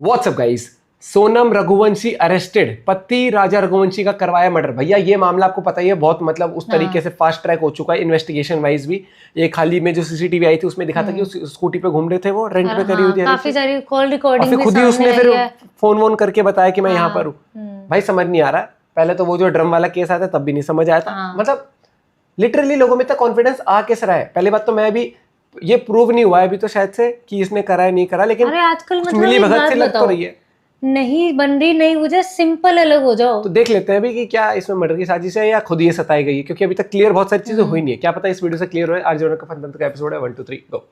WhatsApp guys, Sonam Raghuvanshi arrested, पति राजा रघुवंशी का करवाया मर्डर। भैया ये मामला आपको पता ही है, बहुत मतलब उस तरीके से फास्ट ट्रैक हो चुका है इन्वेस्टिगेशन वाइज भी। एक हाल ही में जो सीसीटीवी आई थी उसमें दिखा था कि उस स्कूटी पे घूम रहे थे, वो रेंट पे करी हुई थी, काफी सारी कॉल रिकॉर्डिंग फिर खुद ही उसने फिर फोन वोन करके बताया कि मैं यहाँ पर हूँ। भाई समझ नहीं आ रहा। पहले तो वो जो ड्रम वाला केस आया था तब भी नहीं समझ आया था। मतलब लिटरली लोगों में इतना कॉन्फिडेंस आ किस रहा है। पहली बात तो मैं भी ये प्रूव नहीं हुआ है अभी तो शायद से कि इसने करा है नहीं करा, लेकिन आजकल मतलब मिली भगत से लग तो रही है। नहीं बन रही, नहीं मुझे सिंपल अलग हो जाओ। तो देख लेते हैं अभी कि क्या इसमें मर्डर की साजिश है या खुद ये सताई गई है, क्योंकि अभी तक क्लियर बहुत सारी चीजें हुई नहीं है। क्या पता इस वीडियो से क्लियर हो। आज जो का फनतंत्र का एपिसोड है 1 2 3 गो।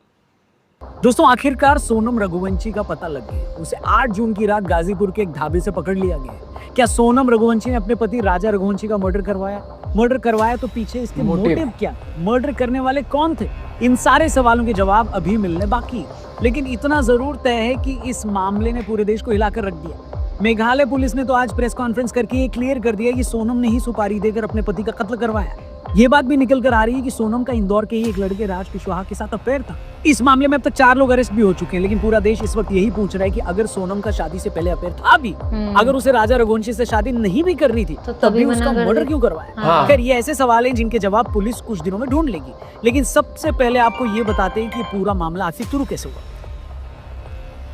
दोस्तों आखिरकार सोनम रघुवंशी का पता लग गया। उसे 8 जून की रात गाजीपुर के एक ढाबे से पकड़ लिया गया। क्या सोनम रघुवंशी ने अपने पति राजा रघुवंशी का मर्डर करवाया तो पीछे इसके मोटिव क्या, मर्डर करने वाले कौन थे? इन सारे सवालों के जवाब अभी मिलने बाकी। लेकिन इतना जरूर तय है कि इस मामले ने पूरे देश को हिलाकर रख दिया। मेघालय पुलिस ने तो आज प्रेस कॉन्फ्रेंस करके ये क्लियर कर दिया कि सोनम ने ही सुपारी देकर अपने पति का कत्ल करवाया। ये बात भी निकल कर आ रही है कि सोनम का इंदौर के ही एक लड़के राज कुशवाहा के साथ अफेयर था। इस मामले में अब तक 4 लोग अरेस्ट भी हो चुके हैं, लेकिन पूरा देश इस वक्त यही पूछ रहा है कि अगर सोनम का शादी से पहले अफेयर था भी, अगर उसे राजा रघुवंशी से शादी नहीं भी कर रही थी तो तब भी उसका मर्डर क्यों करवाया? खैर ये ऐसे सवाल हैं जिनके जवाब पुलिस कुछ दिनों में ढूंढ लेगी। लेकिन सबसे पहले आपको ये बताते हैं कि पूरा मामला आखिर शुरू कैसे हुआ।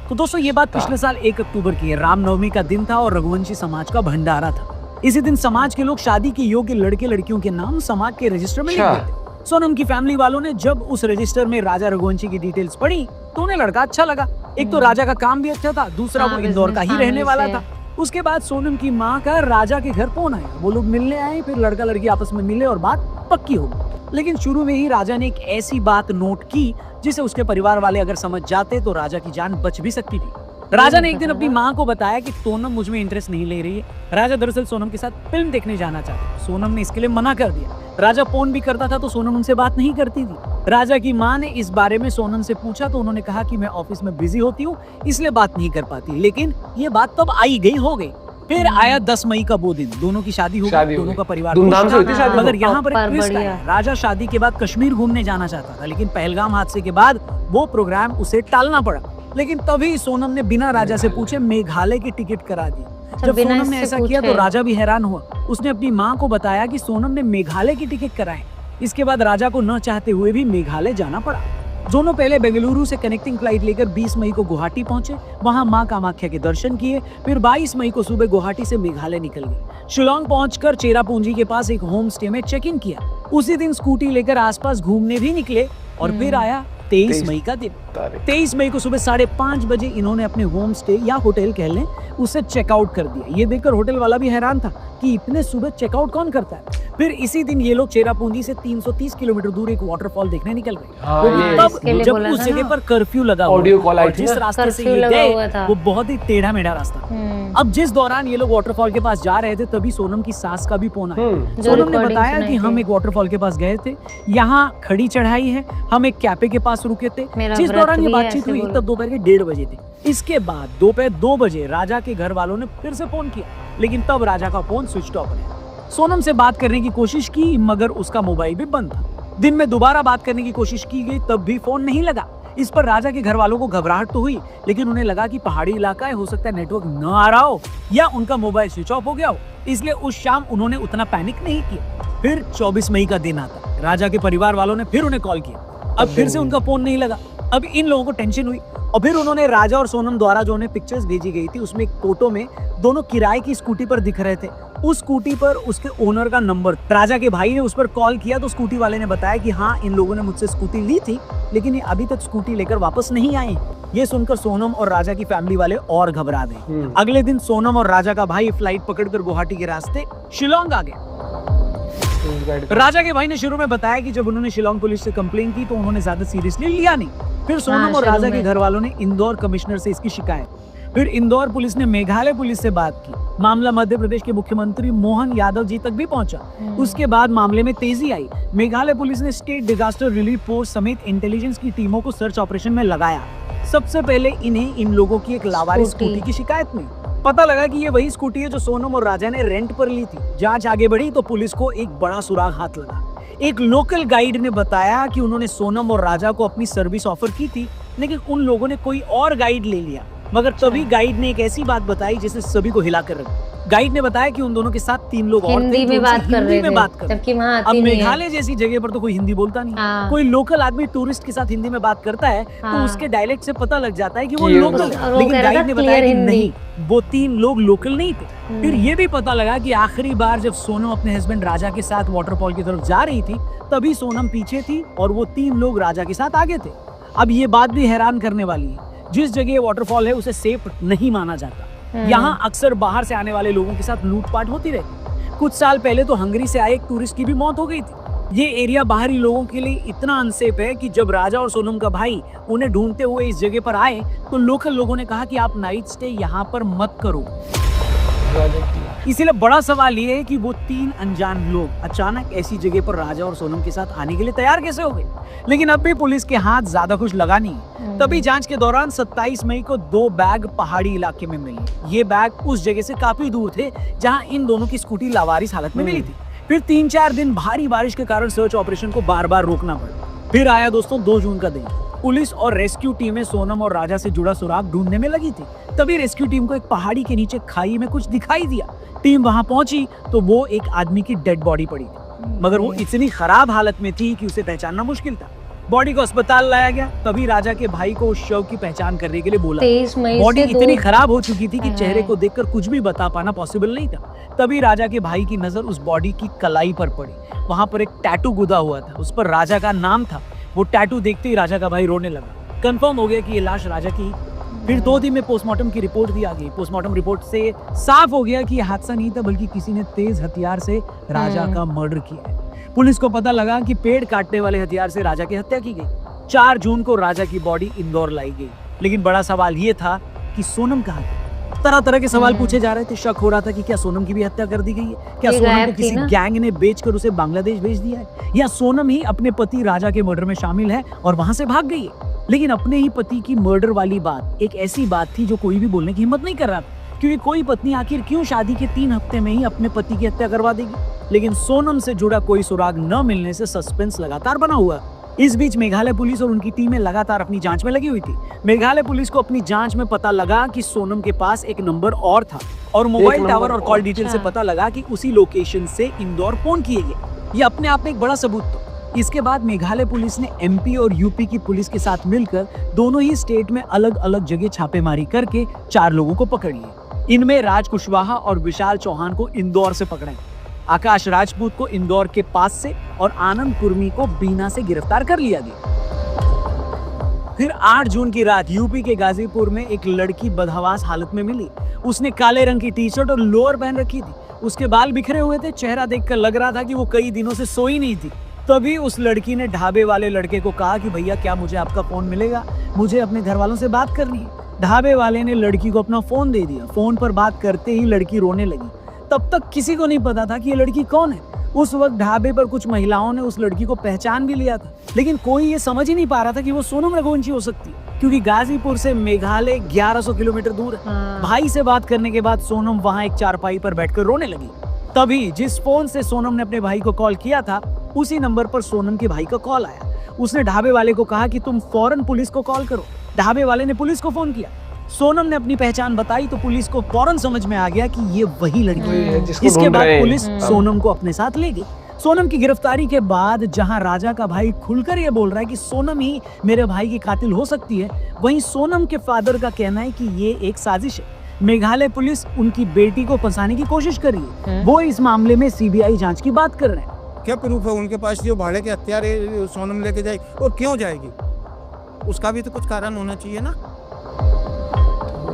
तो दोस्तों ये बात पिछले साल 1 अक्टूबर की है। रामनवमी का दिन था और रघुवंशी समाज का भंडारा था। इसी दिन समाज के लोग शादी के योग्य लड़के लड़कियों के नाम समाज के रजिस्टर में लिख देते। सोनम की फैमिली वालों ने जब उस रजिस्टर में राजा रघुवंशी की डिटेल्स पढ़ी तो उन्हें लड़का अच्छा लगा। एक तो राजा का काम भी अच्छा था, दूसरा वो इंदौर का ही रहने वाला था। उसके बाद सोनम की माँ का राजा के घर फोन आया। वो लोग मिलने आए, फिर लड़का लड़की आपस में मिले और बात पक्की हो गई। लेकिन शुरू में ही राजा ने एक ऐसी बात नोट की जिसे उसके परिवार वाले अगर समझ जाते तो राजा की जान बच भी सकती थी। राजा ने एक दिन अपनी माँ को बताया कि सोनम मुझ में इंटरेस्ट नहीं ले रही है। राजा दरअसल सोनम के साथ फिल्म देखने जाना चाहता। सोनम ने इसके लिए मना कर दिया। राजा फोन भी करता था तो सोनम उनसे बात नहीं करती थी। राजा की माँ ने इस बारे में सोनम से पूछा तो उन्होंने कहा कि मैं ऑफिस में बिजी होती हूँ इसलिए बात नहीं कर पाती। लेकिन ये बात तब आई गई हो गई। फिर आया 10 मई का वो दिन, दोनों की शादी हो गई, दोनों का परिवार धूमधाम से हुई थी शादी। मगर यहाँ पर एक ट्विस्ट आया। राजा शादी के बाद कश्मीर घूमने जाना चाहता था, लेकिन पहलगाम हादसे के बाद वो प्रोग्राम उसे टालना पड़ा। लेकिन तभी सोनम ने बिना राजा से पूछे मेघालय की टिकट करा दी। जब सोनम ने ऐसा किया तो राजा भी हैरान हुआ। उसने अपनी माँ को बताया कि सोनम ने मेघालय की टिकट कराई। इसके बाद राजा को न चाहते हुए भी मेघालय जाना पड़ा। दोनों पहले बेंगलुरु से कनेक्टिंग फ्लाइट लेकर 20 मई को गुवाहाटी पहुंचे। वहां मां कामाख्या के दर्शन किए। फिर 22 मई को सुबह गुवाहाटी से मेघालय निकल गए। शिलोंग पहुंचकर चेरापूंजी के पास एक होम स्टे में चेक इन किया। उसी दिन स्कूटी लेकर आसपास घूमने भी निकले और फिर आया 23 मई का दिन। 23 मई को सुबह 5:30 बजे इन्होंने अपने होम स्टे या होटल कह लें उसे चेकआउट कर दिया। ये देखकर होटल वाला भी हैरान था कि इतने सुबह चेकआउट कौन करता है। फिर इसी दिन ये लोग चेरापूंजी से 330 किलोमीटर दूर एक वाटरफॉल देखने निकल गए। तब जब उस जगह पर कर्फ्यू लगा हुआ, जिस रास्ते से ये गए वो बहुत ही टेढ़ा मेढ़ा रास्ता। अब जिस दौरान ये लोग वाटरफॉल के पास जा रहे थे तभी सोनम की सास का भी फोन आया। सोनम ने बताया कि हम एक वाटरफॉल के पास गए थे, यहाँ खड़ी चढ़ाई है, हम एक कैफे के पास रुके थे। जिस दौरान ये बातचीत हुई तब दोपहर के 1:30 बजे थे। इसके बाद दोपहर 2 बजे राजा के घर वालों ने फिर से फोन किया, लेकिन तब राजा का फोन स्विच ऑफ है। सोनम से बात करने की कोशिश की मगर उसका मोबाइल भी बंद था। दिन में दोबारा बात करने की कोशिश की गई तब भी फोन नहीं लगा। इस पर राजा के घर वालों को घबराहट तो हुई, लेकिन उन्हें लगा कि पहाड़ी इलाका है, हो सकता है नेटवर्क न आ रहा हो या उनका मोबाइल स्विच ऑफ हो गया हो, इसलिए उस शाम उन्होंने उतना पैनिक नहीं किया। फिर 24 मई का दिन आता। राजा के परिवार वालों ने फिर उन्हें कॉल किया। अब फिर से उनका फोन नहीं लगा। अब इन लोगों को टेंशन हुई और फिर उन्होंने राजा और सोनम द्वारा जो उन्हें पिक्चर्स भेजी गई थी उसमें एक फोटो में दोनों किराए की स्कूटी पर दिख रहे थे। उस स्कूटी पर उसके ओनर का नंबर। राजा के भाई ने उस पर कॉल किया तो स्कूटी वाले ने बताया कि हाँ इन लोगों ने मुझसे स्कूटी ली थी, लेकिन ये अभी तक स्कूटी लेकर वापस नहीं आए। ये सुनकर सोनम और राजा की फैमिली वाले और घबरा गए। अगले दिन सोनम और राजा का भाई फ्लाइट पकड़कर गुवाहाटी के रास्ते शिलोंग आ गए। राजा के भाई ने शुरू में बताया कि जब उन्होंने शिलोंग पुलिस से कंप्लेन की तो उन्होंने ज्यादा सीरियसली लिया नहीं। फिर सोनम और राजा के घर वालों ने इंदौर कमिश्नर से इसकी शिकायत। फिर इंदौर पुलिस ने मेघालय पुलिस से बात की। मामला मध्य प्रदेश के मुख्यमंत्री मोहन यादव जी तक भी पहुंचा। उसके बाद मामले में तेजी आई। मेघालय पुलिस ने स्टेट डिजास्टर रिलीफ फोर्स समेत इंटेलिजेंस की टीमों को सर्च ऑपरेशन में लगाया। सबसे पहले इन्हें इन लोगों की एक लावारिस स्कूटी की शिकायत मिली। पता लगा कि ये वही स्कूटी है जो सोनम और राजा ने रेंट पर ली थी। जांच आगे बढ़ी तो पुलिस को एक बड़ा सुराग हाथ लगा। एक लोकल गाइड ने बताया कि उन्होंने सोनम और राजा को अपनी सर्विस ऑफर की थी, लेकिन उन लोगों ने कोई और गाइड ले लिया। मगर तभी गाइड ने एक ऐसी बात बताई जिसने सभी को हिला कर रख दिया। गाइड ने बताया कि उन दोनों के साथ 3 लोग और थे हिंदी जो में उनसे बात कर हिंदी रहे में थे, बात कर रहे जबकि वहाँ अब आती नहीं है। मेघालय जैसी जगह पर तो कोई हिंदी बोलता नहीं, हाँ। कोई लोकल आदमी टूरिस्ट के साथ हिंदी में बात करता है तो हाँ। उसके डायलेक्ट से पता लग जाता है कि वो कि ये लोकल लोग- है। और वो लेकिन कह रहा गाइड था ने बताया clear कि हिंदी। नहीं, वो 3 लोग लोकल नहीं थे। फिर ये भी पता लगा कि आखिरी बार जब सोनम अपने हस्बैंड राजा के साथ वाटरफॉल की तरफ जा रही थी तभी सोनम पीछे थी और वो 3 लोग राजा के साथ आगे थे। अब ये बात भी हैरान करने वाली है, जिस जगह वाटरफॉल है उसे सेफ नहीं माना जाता। यहाँ अक्सर बाहर से आने वाले लोगों के साथ लूटपाट होती रहती। कुछ साल पहले तो हंगरी से आए एक टूरिस्ट की भी मौत हो गई थी। ये एरिया बाहरी लोगों के लिए इतना अनसेफ है कि जब राजा और सोनम का भाई उन्हें ढूंढते हुए इस जगह पर आए तो लोकल लोगों ने कहा कि आप नाइट स्टे यहाँ पर मत करो। इसीलिए बड़ा सवाल ये है कि वो 3 अनजान लोग अचानक ऐसी जगह पर राजा और सोनम के साथ आने के लिए तैयार कैसे हो गए। लेकिन अब भी पुलिस के हाथ ज्यादा कुछ लगा नहीं है। तभी जांच के दौरान 27 मई को 2 बैग पहाड़ी इलाके में मिले। ये बैग उस जगह से काफी दूर थे जहां इन दोनों की स्कूटी लावारिस हालत में मिली थी। फिर 3-4 दिन भारी बारिश के कारण सर्च ऑपरेशन को बार बार रोकना पड़ा। फिर आया दोस्तों 2 जून का दिन। पुलिस और रेस्क्यू टीमें सोनम और राजा से जुड़ा सुराग ढूंढने में लगी थी। तभी रेस्क्यू टीम को एक पहाड़ी के नीचे खाई में कुछ दिखाई दिया। टीम वहां पहुंची तो वो एक आदमी की डेड बॉडी पड़ी थी, मगर वो इतनी खराब हालत में थी कि उसे पहचानना मुश्किल था। बॉडी को अस्पताल लाया गया। तभी राजा के भाई को उस शव की पहचान करने के लिए बोला। 23 मई बॉडी से इतनी 2 खराब हो चुकी थी कि चेहरे को देखकर कुछ भी बता पाना पॉसिबल नहीं था। तभी राजा के भाई की नजर उस बॉडी की कलाई पर पड़ी। वहां पर एक टैटू गुदा हुआ था, उस पर राजा का नाम था। वो टैटू देखते ही राजा का भाई रोने लगा। कंफर्म हो गया कि ये लाश राजा की। फिर 2 दिन में पोस्टमार्टम की रिपोर्ट भी आ गई। पोस्टमार्टम रिपोर्ट से साफ हो गया कि ये हादसा नहीं था बल्कि किसी ने तेज हथियार से राजा का मर्डर किया है। पुलिस को पता लगा कि पेड़ काटने वाले हथियार से राजा की हत्या की गई। 4 जून को राजा की बॉडी इंदौर लाई गई। लेकिन बड़ा सवाल ये था कि सोनम कहाँ गई। तरह तरह के सवाल पूछे जा रहे थे। शक हो रहा था कि क्या सोनम की भी हत्या कर दी गई है, क्या ये सोनम गायब को थी किसी ना? गैंग ने बेचकर उसे बांग्लादेश भेज दिया है, या सोनम ही अपने पति राजा के मर्डर में शामिल है और वहां से भाग गई है। लेकिन अपने ही पति की मर्डर वाली बात एक ऐसी बात थी जो कोई भी बोलने की हिम्मत नहीं कर रहा था, क्योंकि कोई पत्नी आखिर क्यों शादी के 3 हफ्ते में ही अपने पति की हत्या करवा देगी। लेकिन सोनम से जुड़ा कोई सुराग न मिलने से सस्पेंस लगातार बना हुआ। इस बीच मेघालय पुलिस और उनकी टीमें लगातार अपनी जांच में लगी हुई थी। मेघालय पुलिस को अपनी जांच में पता लगा कि सोनम के पास एक नंबर और था और मोबाइल टावर और कॉल डिटेल से पता लगा कि उसी लोकेशन से इंदौर फोन किए गए। ये अपने आप में एक बड़ा सबूत था। इसके बाद मेघालय पुलिस ने एमपी और यूपी की पुलिस के साथ मिलकर दोनों ही स्टेट में अलग अलग जगह छापेमारी करके 4 लोगों को पकड़ लिया। इनमें राज कुशवाहा और विशाल चौहान को इंदौर से पकड़ा, आकाश राजपूत को इंदौर के पास से और आनंद कुर्मी को बीना से गिरफ्तार कर लिया गया। फिर 8 जून की रात यूपी के गाजीपुर में एक लड़की बदहवास हालत में मिली। उसने काले रंग की टी-शर्ट और लोअर पहन रखी थी। उसके बाल बिखरे हुए थे। चेहरा देखकर लग रहा था कि वो कई दिनों से सोई नहीं थी। तभी उस लड़की ने ढाबे वाले लड़के को कहा कि भैया क्या मुझे आपका फोन मिलेगा, मुझे अपने घर वालों से बात करनी है। ढाबे वाले ने लड़की को अपना फोन दे दिया। फोन पर बात करते ही लड़की रोने लगी। तब तक किसी को नहीं पता था कि ये लड़की कौन है। उस वक्त ढाबे पर कुछ महिलाओं ने उस लड़की को पहचान भी लिया था, लेकिन कोई ये समझ ही नहीं पा रहा था कि वो सोनम रघुवंशी हो सकती है, क्योंकि गाजीपुर से मेघालय 1100 किलोमीटर दूर है। भाई से बात करने के बाद सोनम वहां एक चारपाई पर बैठकर रोने लगी। तभी जिस फोन से सोनम ने अपने भाई को कॉल किया था उसी नंबर पर सोनम के भाई का कॉल आया। उसने ढाबे वाले को कहा कि तुम फौरन पुलिस को कॉल करो। ढाबे वाले ने पुलिस को फोन किया। सोनम ने अपनी पहचान बताई तो पुलिस को फौरन समझ में आ गया कि ये वही लड़की है। इसके बाद पुलिस सोनम को अपने साथ ले गई। सोनम की गिरफ्तारी के बाद जहां राजा का भाई खुलकर ये बोल रहा है कि सोनम ही मेरे भाई की कातिल हो सकती है, वहीं सोनम के फादर का कहना है कि ये एक साजिश है। मेघालय पुलिस उनकी बेटी को फंसाने की कोशिश कर रही है। वो इस मामले में सीबीआई जांच की बात कर रहे हैं। क्या प्रूफ है उनके पास जो भाड़े के हथियार है सोनम लेके जाएगी, और क्यों जाएगी? उसका भी तो कुछ कारण होना चाहिए ना।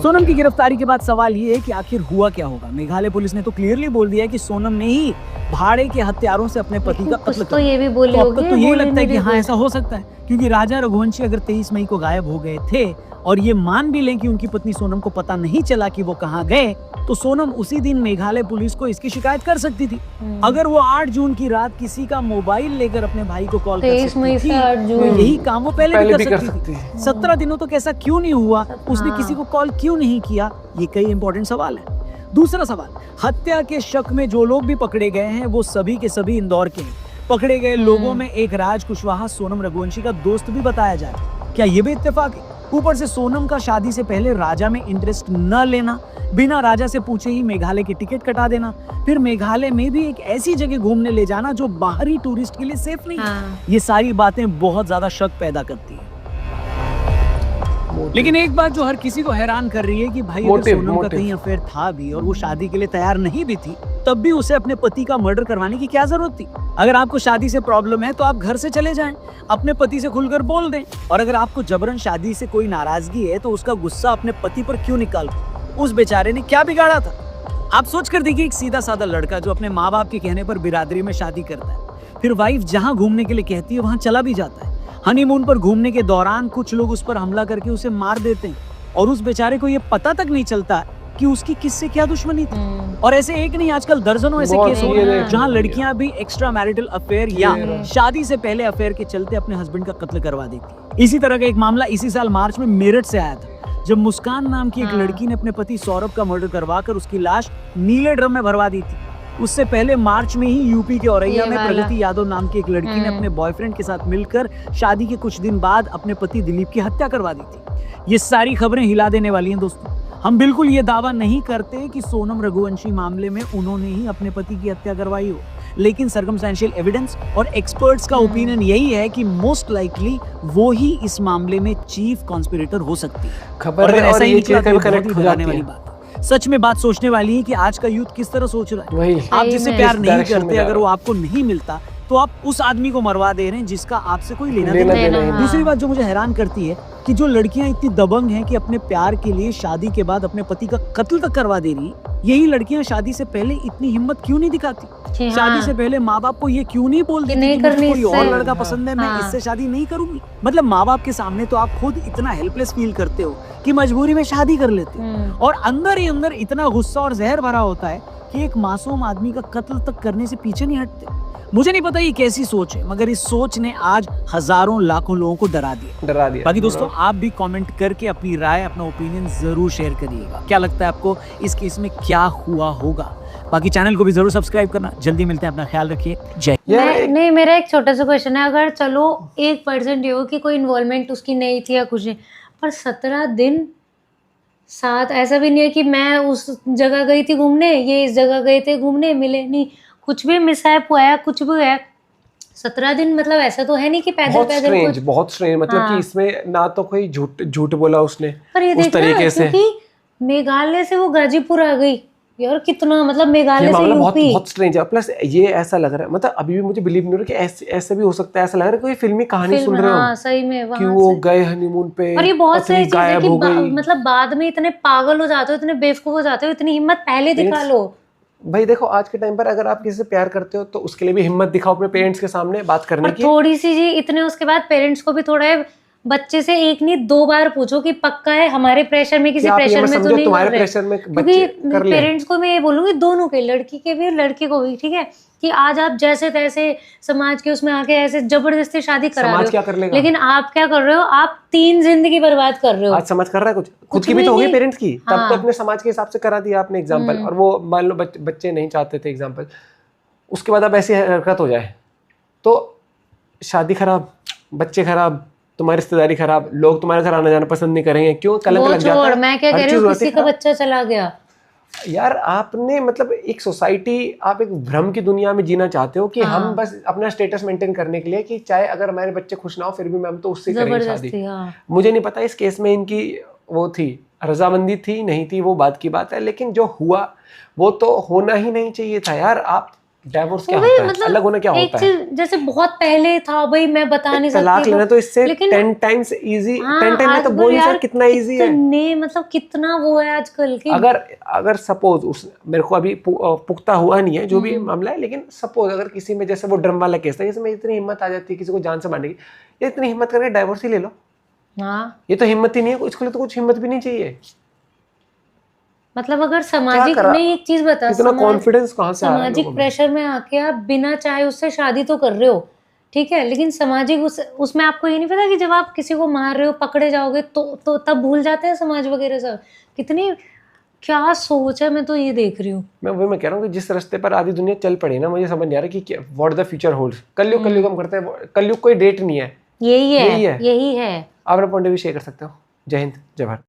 सोनम की गिरफ्तारी के बाद सवाल ये है कि आखिर हुआ क्या होगा। मेघालय पुलिस ने तो क्लियरली बोल दिया है कि सोनम ने ही भाड़े के हथियारों से अपने पति का कत्ल तो ये भी बोली तो अब होगी, तक तो ये बोली लगता है कि नहीं हाँ रही। ऐसा हो सकता है, क्योंकि राजा रघुवंशी अगर 23 मई को गायब हो गए थे और ये मान भी लें कि उनकी पत्नी सोनम को पता नहीं चला कि वो कहाँ गए, तो सोनम उसी दिन मेघालय पुलिस को इसकी शिकायत कर सकती थी। अगर वो 8 जून की रात किसी का मोबाइल लेकर अपने भाई को कॉल कर 23 मई सकती से थी, 8 तो जून यही काम वो पहले भी कर सकती थी। थी। 17 दिनों तक ऐसा क्यों नहीं हुआ? उसने किसी को कॉल क्यों नहीं किया? ये कई इंपॉर्टेंट सवाल है। दूसरा सवाल, हत्या के शक में जो लोग भी पकड़े गए हैं वो सभी के सभी इंदौर के हैं। पकड़े गए लोगों में एक राज कुशवाहा सोनम रघुवंशी का दोस्त भी बताया जाए। क्या ये भी इत्तेफाक है? ऊपर से सोनम का शादी से पहले राजा में इंटरेस्ट न लेना, बिना राजा से पूछे ही मेघालय की टिकट कटा देना, फिर मेघालय में भी एक ऐसी जगह घूमने ले जाना जो बाहरी टूरिस्ट के लिए सेफ नहीं है। ये सारी बातें बहुत ज्यादा शक पैदा करती है। लेकिन एक बात जो हर किसी को हैरान कर रही है कि भाई अगर सोनम का कहीं अफेयर था भी और वो शादी के लिए तैयार नहीं भी थी, तब भी उसे अपने पति का मर्डर करवाने की क्या जरूरत थी? अगर आपको शादी से प्रॉब्लम है तो आप घर से चले जाएं, अपने पति से खुलकर बोल दें। और अगर आपको जबरन शादी से कोई नाराजगी है तो उसका गुस्सा अपने पति पर क्यों निकाल? उस बेचारे ने क्या बिगाड़ा था? आप सोच कर देखिए, एक सीधा साधा लड़का जो अपने माँ बाप के कहने पर बिरादरी में शादी करता है, फिर वाइफ जहाँ घूमने के लिए कहती है वहाँ चला भी जाता है। हनीमून पर घूमने के दौरान कुछ लोग उस पर हमला करके उसे मार देते हैं और उस बेचारे को ये पता तक नहीं चलता कि उसकी किससे क्या दुश्मनी थी। और ऐसे एक नहीं, आजकल दर्जनों ऐसे केस हो रहे हैं जहां लड़कियां भी एक्स्ट्रा मैरिटल अफेयर या शादी से पहले अफेयर के चलते अपने हस्बैंड का कत्ल करवा देती। इसी तरह का एक मामला इसी साल मार्च में मेरठ से आया था, जब मुस्कान नाम की एक लड़की ने अपने पति सौरभ का मर्डर करवाकर उसकी लाश नीले ड्रम में भरवा दी थी। उससे पहले मार्च में ही यूपी के औरैया में प्रगति यादव नाम की एक लड़की ने अपने बॉयफ्रेंड के साथ मिलकर शादी के कुछ दिन बाद अपने पति दिलीप की हत्या करवा दी थी। ये सारी खबरें हिला देने वाली हैं दोस्तों। हम बिल्कुल ये दावा नहीं करते कि सोनम रघुवंशी मामले में उन्होंने ही अपने पति की हत्या करवाई हो, लेकिन सर्कमस्टेंशियल एविडेंस और एक्सपर्ट्स का ओपिनियन यही है कि मोस्ट लाइकली वो ही इस मामले में चीफ कॉन्स्पिरेटर हो सकती है। खबर है और ये चीज़ कभी कनेक्ट हो जाती वाली है। बात। सच में बात सोचने वाली है कि आज का यूथ किस तरह सोच रहा है। वही आप जिससे प्यार नहीं डायरेक्शन करते, में जा अगर रहा वो आपको नहीं मिलता तो आप उस आदमी को मरवा दे रहे हैं जिसका आपसे कोई लेना लेना देना देना नहीं। ही दूसरी बात जो मुझे हैरान करती है कि जो लड़कियां इतनी दबंग हैं कि अपने प्यार के लिए शादी के बाद अपने पति का कत्ल तक करवा दे रही, यही लड़कियां शादी से पहले इतनी हिम्मत क्यों नहीं दिखाती? शादी से पहले माँ बाप को ये क्यों नहीं बोल देती कि मुझे कोई और लड़का पसंद है, मैं इससे शादी नहीं करूंगी? मतलब माँ बाप के सामने तो आप खुद इतना हेल्पलेस फील करते हो कि मजबूरी में शादी कर लेते हो, और अंदर ही अंदर इतना गुस्सा और जहर भरा होता है कि एक मासूम आदमी का कत्ल तक करने से पीछे नहीं हटते। मुझे नहीं पता ये कैसी सोच है, मगर इस सोच ने आज हजारों लाखों लोगों को डरा दिया। बाकी दोस्तों, आप भी कमेंट करके अपनी राय, अपना ओपिनियन जरूर शेयर करिएगा। क्या लगता है आपको इस केस में क्या हुआ होगा? बाकी चैनल को भी जरूर सब्सक्राइब करना। जल्दी मिलते हैं, अपना ख्याल रखिए। जय। नहीं, मेरा एक छोटा सा क्वेश्चन है। अगर चलो 1% ये हो कि कोई इन्वॉल्वमेंट उसकी नहीं थी या कुछ नहीं, पर 17 दिन साथ, ऐसा भी नहीं है कि मैं उस जगह गई थी घूमने, ये इस जगह गए थे घूमने, मिले नहीं, कुछ भी मिसहैप हुआ है, कुछ भी है, 17 दिन, मतलब ऐसा तो है नहीं कि पैदल बहुत स्ट्रेंज मतलब कि इसमें ना तो कोई झूठ बोला उसने, पर ये उस तरीके से। क्योंकि मेघालय से वो गाजीपुर आ गई यार, कितना मतलब मेघालय से यूपी। बहुत स्ट्रेंज है। प्लस ये ऐसा लग रहा है, मतलब अभी भी मुझे बिलीव नहीं हो रहा कि ऐसे भी हो सकता है। ऐसा लग रहा है कोई फिल्मी कहानी सुन रहे हो सही में, कि वो गए हनीमून पे और ये बहुत सही चीज है कि मतलब बाद में इतने पागल हो जाते हो, इतने बेवकूफ हो जाते हो, इतनी हिम्मत पहले दिखा लो। भाई देखो, आज के टाइम पर अगर आप किसी से प्यार करते हो तो उसके लिए भी हिम्मत दिखाओ अपने पेरेंट्स के सामने बात करने की। थोड़ी सी जी इतने, उसके बाद पेरेंट्स को भी थोड़ा, बच्चे से एक नहीं 2 बार पूछो कि पक्का है, हमारे प्रेशर में, किसी प्रेशर में तो नहीं, तुम्हारे प्रेशर में क्योंकि पेरेंट्स को मैं ये बोलूंगी, दोनों के, लड़की के भी और लड़के को भी, ठीक है, कि आज आप जैसे तैसे समाज के उसमें आके ऐसे जबरदस्ती शादी करा रहे हो, क्या कर लेगा? लेकिन आप क्या कर रहे हो? आप 3 जिंदगी बर्बाद कर रहे हो। आज समाज कर रहा है कुछ, खुद की भी तो होगी पेरेंट्स की, तब तो अपने समाज के हिसाब से करा दिया आपने एग्जाम्पल, और वो मान लो बच्चे नहीं चाहते थे एग्जाम्पल, उसके बाद अब ऐसी हरकत हो जाए तो शादी खराब, बच्चे खराब, तुम्हारी रिश्तेदारी खराब, लोग तुम्हारे घर आना जाना पसंद नहीं करेंगे। क्यों? कलंक लग जाता है। मैं क्या कह रही हूँ, किसी का बच्चा चला गया यार, आपने मतलब एक सोसाइटी, आप एक भ्रम की दुनिया में जीना चाहते हो कि हम बस अपना स्टेटस मेंटेन करने के लिए, कि चाहे अगर हमारे बच्चे खुश ना हो फिर भी हम तो उससे करेंगे शादी। मुझे नहीं पता इस केस में इनकी वो थी, रजामंदी थी नहीं थी, वो बात की बात है, लेकिन जो हुआ वो तो होना ही नहीं चाहिए था यार। आप डाइवोर्स क्या होता है, मतलब अलग होना क्या होता है? जैसे बहुत पहले था भाई, मैं बता नहीं सकती, तलाक लेना तो इससे 10 टाइम्स इजी, 10 टाइम में तो बोल नहीं सकता कितना इजी है। मतलब कितना वो है आजकल की। अगर सपोज मेरे को अभी पुख्ता हुआ नहीं है जो भी मामला है, लेकिन सपोज अगर किसी में जैसे वो ड्रम वाला केस था, इसमें इतनी हिम्मत आ जाती है किसी को जान से मारने की, ये इतनी हिम्मत करके डाइवोर्स ही ले लो। ये तो हिम्मत ही नहीं है, इसके लिए तो कुछ हिम्मत भी नहीं चाहिए। मतलब अगर सामाजिक नहीं, एक चीज बता, इतना कॉन्फिडेंस कहाँ से आ रहा है? सामाजिक प्रेशर में आके आप बिना चाहे उससे शादी तो कर रहे हो, ठीक है, लेकिन सामाजिक उसमें आपको ये नहीं पता कि जब आप किसी को मार रहे हो, पकड़े जाओगे तो तब भूल जाते हैं समाज वगैरह सब। कितनी क्या सोच है, मैं तो ये देख रही हूँ। मैं कह रहा हूँ कि जिस रास्ते पर आधी दुनिया चल पड़ी ना, मुझे समझ नहीं आ रहा कि व्हाट द फ्यूचर होल्ड्स। कलयुग हम करते हैं, कलयुग कोई डेट नहीं है, यही है। अपना पॉइंट ऑफ व्यू शेयर कर सकते हो। जय हिंद, जय भारत।